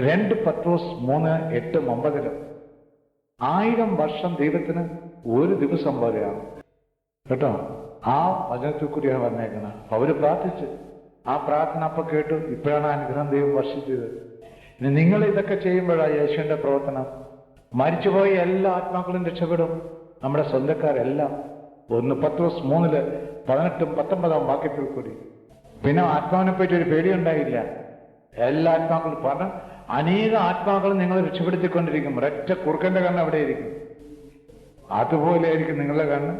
2 പത്രോസ് 3:8-9 1000 വർഷം ദൈവത്തിന് ഒരു ദിവസം പോലെയാണ് കേട്ടോ. ആ വചനത്തിൽ കൂടിയാണ് വന്നേക്കുന്നത്. അവര് പ്രാർത്ഥിച്ച് ആ പ്രാർത്ഥന അപ്പൊ കേട്ടു. ഇപ്പോഴാണ് അനുഗ്രഹം ദൈവം വർഷിച്ചത്. ഇനി നിങ്ങൾ ഇതൊക്കെ ചെയ്യുമ്പോഴാണ് യേശുവിന്റെ പ്രവർത്തനം. മരിച്ചുപോയ എല്ലാ ആത്മാക്കളും രക്ഷപ്പെടും, നമ്മുടെ സ്വന്തക്കാരെല്ലാം. 1 പത്രോസ് 3:18-19 വാക്യത്തിൽ കൂടി. പിന്നെ ആത്മാവിനെ പറ്റി ഒരു പേടിയുണ്ടായില്ല. എല്ലാ ആത്മാക്കളും പറഞ്ഞ അനേക ആത്മാക്കളും നിങ്ങൾ രക്ഷപ്പെടുത്തിക്കൊണ്ടിരിക്കും. ഒരൊറ്റ കുറുക്കന്റെ കണ്ണ് അവിടെ ഇരിക്കും. അതുപോലെ ആയിരിക്കും നിങ്ങളുടെ കണ്ണ്.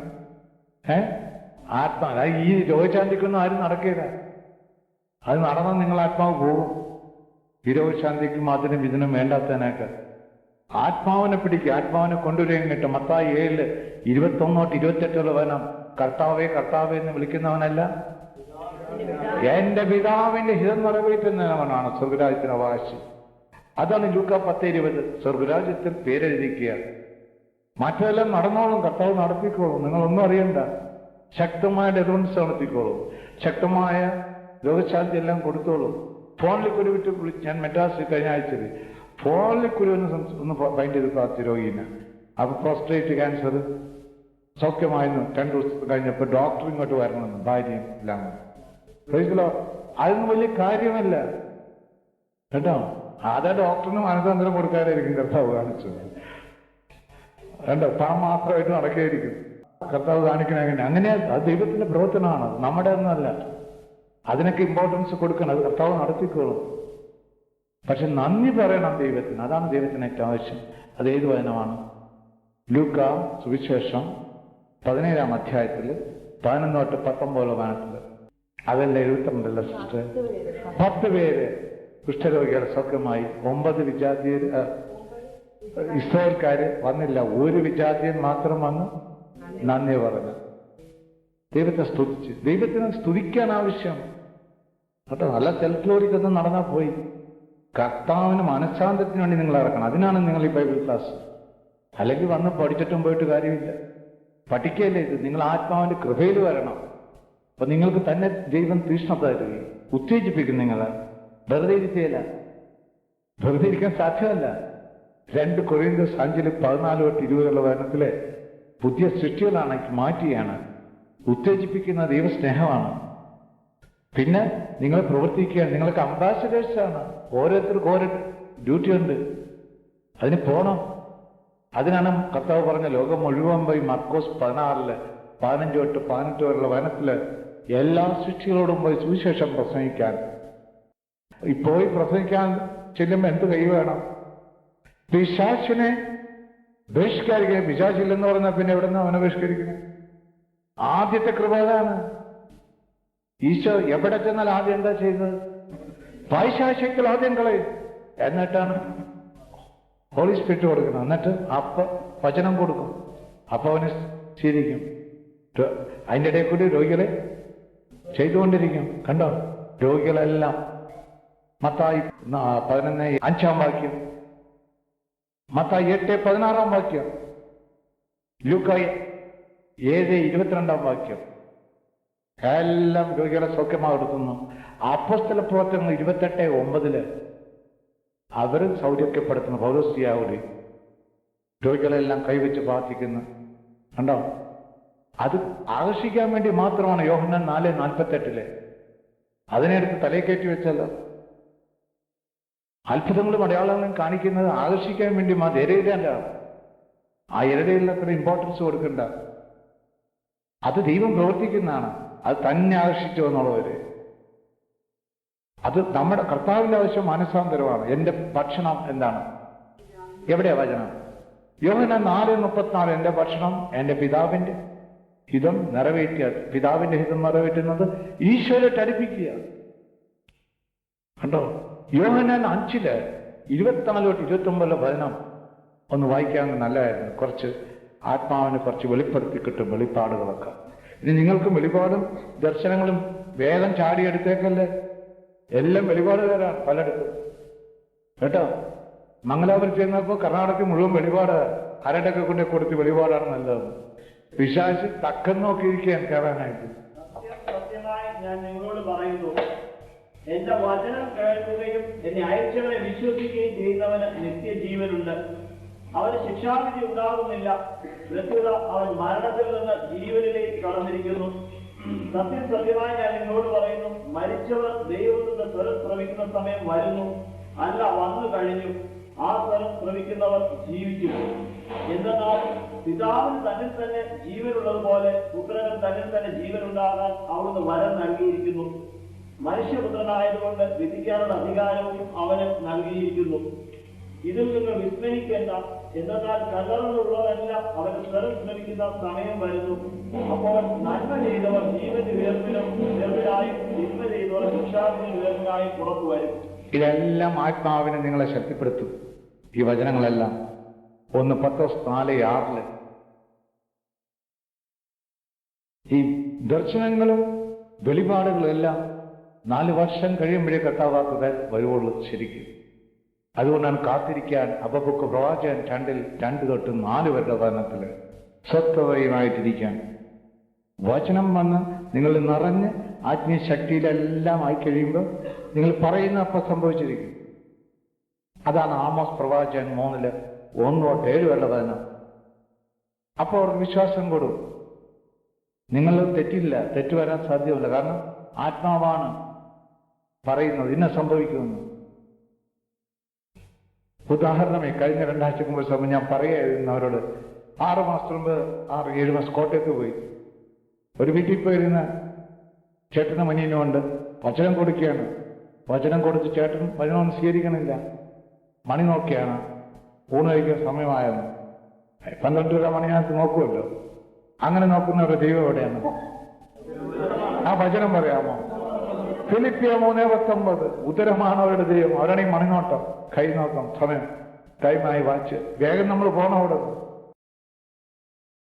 ആത്മാ ഈ രോഗശാന്തിക്കൊന്നും ആരും നടക്കില്ല. അത് നടന്നാൽ നിങ്ങൾ ആത്മാവ് പോകും. ഈ രോഗശാന്തിക്കും അതിനും ഇതിനും വേണ്ടാത്തതിനൊക്കെ ആത്മാവിനെ പിടിക്കുക, ആത്മാവിനെ കൊണ്ടുവരികയും കിട്ടും. മത്തായി 7:21-28 വചനം, കർത്താവേ കർത്താവേ എന്ന് വിളിക്കുന്നവനല്ല എന്റെ പിതാവിന്റെ ഹിതം നിറവേറ്റുന്നവനാണ് സ്വർഗരാജ്യത്തിന് അവകാശം. അതാണ് ലൂക്കാ 10:20. സ്വർഗരാജ്യത്തിൽ പേരെഴുതിക്കുക. മറ്റെല്ലാം നടന്നോളും, കർത്താവ് നടത്തിക്കോളും. നിങ്ങളൊന്നും അറിയണ്ട. ശക്തമായ ഡെലിവറൻസ് നടത്തിക്കോളും, ശക്തമായ രോഗശാന്തി എല്ലാം കൊടുത്തോളും. ഫോണിൽ കുരുവിട്ട് വിളിച്ച് ഞാൻ മെഡ്രാസിൽ കഴിഞ്ഞ ആഴ്ചയിൽ ഫോണിൽ കുരുവെന്ന് ഫൈൻഡ് ചെയ്ത് പ്രാർത്ഥിച്ച രോഗീനെ. അപ്പൊ പ്രോസ്റ്റേറ്റ് ക്യാൻസർ സൗഖ്യമായിരുന്നു. 2 ദിവസം കഴിഞ്ഞപ്പോൾ ഡോക്ടർ ഇങ്ങോട്ട് വരണമെന്ന്, ഭാര്യയും എല്ലാം. അതൊന്നും വലിയ കാര്യമല്ല കേട്ടോ. അതാ ഡോക്ടറിന് മനസ്സന്തരം കൊടുക്കാനായിരിക്കും കർത്താവ് കാണിച്ചത്. കണ്ടോ, പണം മാത്രമായിട്ട് നടക്കുകയായിരിക്കും കർത്താവ് കാണിക്കണ. അങ്ങനെ അത് ദൈവത്തിന്റെ പ്രവർത്തനമാണ്, നമ്മുടെ ഒന്നല്ല. അതിനൊക്കെ ഇമ്പോർട്ടൻസ് കൊടുക്കണം. അത് കർത്താവ് നടത്തിക്കോളും. പക്ഷെ നന്ദി പറയണം ദൈവത്തിന്. അതാണ് ദൈവത്തിന് ഏറ്റവും ആവശ്യം. അത് ഏത് വചനമാണ്? ലൂക്കാ സുവിശേഷം 17-ാം അധ്യായത്തിൽ 11-19 വചനത്തിൽ. അതല്ല 72 സിസ്റ്റർ. 10 പേര് കുഷ്ഠരോഗികൾ സൗഖ്യമായി. 9 വിജാതീയർ ഇസ്രായേൽക്കാര് വന്നില്ല. ഒരു വിജാതീയൻ മാത്രം വന്ന് നന്ദി പറഞ്ഞു, ദൈവത്തെ സ്തുതിച്ച്. ദൈവത്തിന് സ്തുതിക്കാൻ ആവശ്യം കേട്ടോ. നല്ല സെൽഫ് ഗ്ലോറിക്കൊന്നും നടന്നാൽ പോയി. കർത്താവിന് മനഃശാന്തത്തിന് വേണ്ടി നിങ്ങൾ ഇറക്കണം. അതിനാണ് നിങ്ങൾ ഈ ബൈബിൾ ക്ലാസ്. അല്ലെങ്കിൽ വന്ന് പഠിച്ചിട്ടും പോയിട്ട് കാര്യമില്ല. പഠിക്കുകയല്ലേ ഇത്. നിങ്ങൾ ആത്മാവിന്റെ കൃപയിൽ വരണം. അപ്പൊ നിങ്ങൾക്ക് തന്നെ ദൈവം തീഷ്ണത തരുകയും ഉത്തേജിപ്പിക്കും. നിങ്ങളെ വെറുതെ ഇരിക്കുകയില്ല. വെറുതെ ഇരിക്കാൻ സാധ്യമല്ല. 2 കൊരിന്ത്യർ 5:14-20 വചനത്തിലെ പുതിയ സൃഷ്ടികളാണ് മാറ്റുകയാണ്. ഉത്തേജിപ്പിക്കുന്ന ദൈവസ്നേഹമാണ്. പിന്നെ നിങ്ങൾ പ്രവർത്തിക്കുകയാണ്. നിങ്ങൾക്ക് അംബാസഡേഴ്സാണ്. ഓരോരുത്തർക്കും ഓരോ ഡ്യൂട്ടി ഉണ്ട്. അതിന് പോണം. അതിനാണ് കർത്താവ് പറഞ്ഞ ലോകം മുഴുവൻ പോയി മർക്കോസ് 16:15-18 വരെയുള്ള വചനത്തില് എല്ലാ സൃഷ്ടികളോടും പോയി സുവിശേഷം പ്രസംഗിക്കാൻ. പോയി പ്രസംഗിക്കാൻ ചെല്ലുമ്പോൾ എന്ത് കൈ വേണം? പിശാചിനെ ബഹിഷ്കരിക്കുക. പിശാചില്ലെന്ന് പറഞ്ഞാൽ പിന്നെ എവിടെ നിന്ന് അവനെ ബഹിഷ്കരിക്കുന്നത്? ആദ്യത്തെ കൃപ അതാണ്. ഈശോ എവിടെ ചെന്നാൽ ആദ്യം എന്താ ചെയ്തത്? പൈശാചികൾ ആദ്യം കളയും, എന്നിട്ടാണ് ഹോളി സ്പിരിറ്റ് കൊടുക്കണം. എന്നിട്ട് വചനം കൊടുക്കും. അപ്പൊ അവന് ശീലിക്കും. അതിൻ്റെ ഇടയിൽ കൂടി രോഗികളെ ചെയ്തുകൊണ്ടിരിക്കും. കണ്ടോ, രോഗികളെല്ലാം. മത്തായി 11:5 വാക്യം, മത്തായി 8:16 വാക്യം, ലൂക്കായി 7:22 വാക്യം, എല്ലാം രോഗികളെ സൗഖ്യമാകെടുക്കുന്നു. അപ്പോസ്തല പ്രവർത്തനങ്ങൾ 28:9 അവരും സൗഖ്യപ്പെടുത്തുന്നു. പൗലോസ്യാവൂടി രോഗികളെല്ലാം കൈവച്ച് പ്രാർത്ഥിക്കുന്നു. കണ്ടോ, അത് ആകർഷിക്കാൻ വേണ്ടി മാത്രമാണ്. യോഹന്നാൻ 4:48 അതിനെടുത്ത് തലയിൽ കയറ്റി വെച്ചല്ലോ. അത്ഭുതങ്ങളും അടയാളങ്ങളും കാണിക്കുന്നത് ആകർഷിക്കാൻ വേണ്ടി മാത്രം. ഇരയിടല്ല. ആ ഇരയിൽ അത്ര ഇമ്പോർട്ടൻസ് കൊടുക്കണ്ട. അത് ദൈവം പ്രവർത്തിക്കുന്നതാണ്. അത് തന്നെ ആകർഷിച്ചു എന്നുള്ളവര്. അത് നമ്മുടെ കർത്താവിന്റെ ആവശ്യം മാനസാന്തരമാണ്. എന്റെ ഭക്ഷണം എന്താണ്? എവിടെയാ വചനം? യോഹന്നാൻ 4:34 എന്റെ ഭക്ഷണം എന്റെ പിതാവിന്റെ ഹിതം നിറവേറ്റിയ. പിതാവിന്റെ ഹിതം നിറവേറ്റുന്നത് ഈശോയിലോട്ട് അടുപ്പിക്കുക. കണ്ടോ, യോഹന്നാൻ 5:24-29 വചനം ഒന്ന് വായിക്കാൻ നല്ലതായിരുന്നു. കുറച്ച് ആത്മാവിന് കുറച്ച് വെളിപ്പെടുത്തി കിട്ടും വെളിപ്പാടുകളൊക്കെ. ഇനി നിങ്ങൾക്കും വെളിപാടും ദർശനങ്ങളും വേഗം ചാടിയെടുത്തേക്കല്ലേ. എല്ലാം വെളിപാടുകാരാണ് പലയിടത്തും കേട്ടോ. മംഗലാപുരം ചെന്നപ്പോൾ കർണാടകത്തിൽ മുഴുവൻ വെളിപാട്. ആരുടെയൊക്കെ കൊണ്ട് കൊടുത്ത് വെളിപാടാണ് നല്ലത്. പിശാച് തക്കം നോക്കിയിരിക്കുകയാണ് കയറാനായിട്ട്. സത്യമായി ഞാൻ നിങ്ങളോട് പറയുന്നു, എന്റെ വചനം കേൾക്കുകയും എന്നെ അയച്ചവനെ വിശ്വസിക്കുകയും ചെയ്യുന്നവന് നിത്യജീവനുണ്ട്. അവന് ശിക്ഷാവിധി ഉണ്ടാകുന്നില്ല. പ്രത്യുത അവൻ മരണത്തിൽ നിന്ന് ജീവനിലേക്ക് കടന്നിരിക്കുന്നു. സത്യം സത്യമായി ഞാൻ നിങ്ങളോട് പറയുന്നു, മരിച്ചവർ ദൈവത്തിന്റെ സ്വരം ശ്രവിക്കുന്ന സമയം വരുന്നു, അല്ല വന്നു കഴിഞ്ഞു. ആ സ്വരം ശ്രവിക്കുന്നവർ ജീവിക്കും. എന്തെന്നാൽ പിതാവിന് തന്നിൽ തന്നെ ജീവനുള്ളതുപോലെ പുത്രന് തന്നിൽ തന്നെ ജീവനുണ്ടാകാൻ അവിടുന്ന് വരം നൽകിയിരിക്കുന്നു. മനുഷ്യപുത്രനായതുകൊണ്ട് വിധിക്കാനുള്ള അധികാരവും അവന് നൽകിയിരിക്കുന്നു. ഇതിൽ നിങ്ങൾ വിസ്മരിക്കേണ്ട. എന്നാൽ കല്ലറകളുള്ളവരെല്ലാം അവന് സ്വരം ശ്രമിക്കുന്ന സമയം വരുന്നു. അപ്പോൾ നന്മ ചെയ്തവർ ജീവന്റെ ഉയർപ്പിലും ഉയർപ്പിലായും തിന്മ ചെയ്തവർ ശിക്ഷാവിധി ഉയർപ്പിലായും പുറത്തു വരും. ഇതെല്ലാം ആത്മാവിനെ നിങ്ങളെ ശക്തിപ്പെടുത്തും. ഈ വചനങ്ങളെല്ലാം 1 Pетros 4:6 ഈ ദർശനങ്ങളും വെളിപാടുകളും എല്ലാം 4 വർഷം കഴിയുമ്പോഴേ കർത്താവാക്കുക വരുവുള്ളൂ ശരിക്കും. അതുകൊണ്ടാണ് കാത്തിരിക്കാൻ ഹബക്കൂക്ക് പ്രവാചകൻ 2 തൊട്ട് 4 വരെ വചനത്തിൽ സ്വസ്ഥതയുമായിട്ടിരിക്കാൻ. വചനം വന്ന് നിങ്ങൾ നിറഞ്ഞ് ആത്മീയ ശക്തിയിലെല്ലാം ആയിക്കഴിയുമ്പോൾ നിങ്ങൾ പറയുന്ന അപ്പം സംഭവിച്ചിരിക്കും. അതാണ് ആമോസ് പ്രവാചകൻ 3 1 തൊട്ട് 7 വരെ വചനം. അപ്പോൾ അവർക്ക് വിശ്വാസം കൂടും. നിങ്ങൾ തെറ്റില്ല, തെറ്റ് വരാൻ സാധ്യമല്ല. കാരണം ആത്മാവാണ് പറയുന്നത് ഇന്ന സംഭവിക്കുമെന്ന്. ഉദാഹരണമേ, കഴിഞ്ഞ 2 ആഴ്ചക്ക് മുമ്പ് സമയം ഞാൻ പറയായിരുന്നു അവരോട്, 6 മാസത്തിന് മുമ്പ് 6-7 മാസം കോട്ടയത്ത് പോയി. ഒരു വീട്ടിൽ പോയിരുന്ന ചേട്ടനും അനിയനും ഉണ്ട്. വചനം കൊടുക്കുകയാണ്. വചനം കൊടുത്ത് ചേട്ടൻ വചനമൊന്നും സ്വീകരിക്കണില്ല. മണി നോക്കിയാണ്. ഊണ് കഴിക്കാൻ സമയമായെന്ന്. 12 മണിനകത്ത് നോക്കുമല്ലോ. അങ്ങനെ നോക്കുന്നവരുടെ ദൈവം എവിടെയാണ്? ആ വചനം പറയാമോ? ഫിലിപ്പിയ 3:19 ഉത്തരമാണ് അവരുടെ ദൈവം. അവരാണ് ഈ മണിനോട്ടം, കൈ നോക്കം, സമയം, ടൈമായി വാച്ച്. വേഗം നമ്മൾ പോകണം അവിടെ.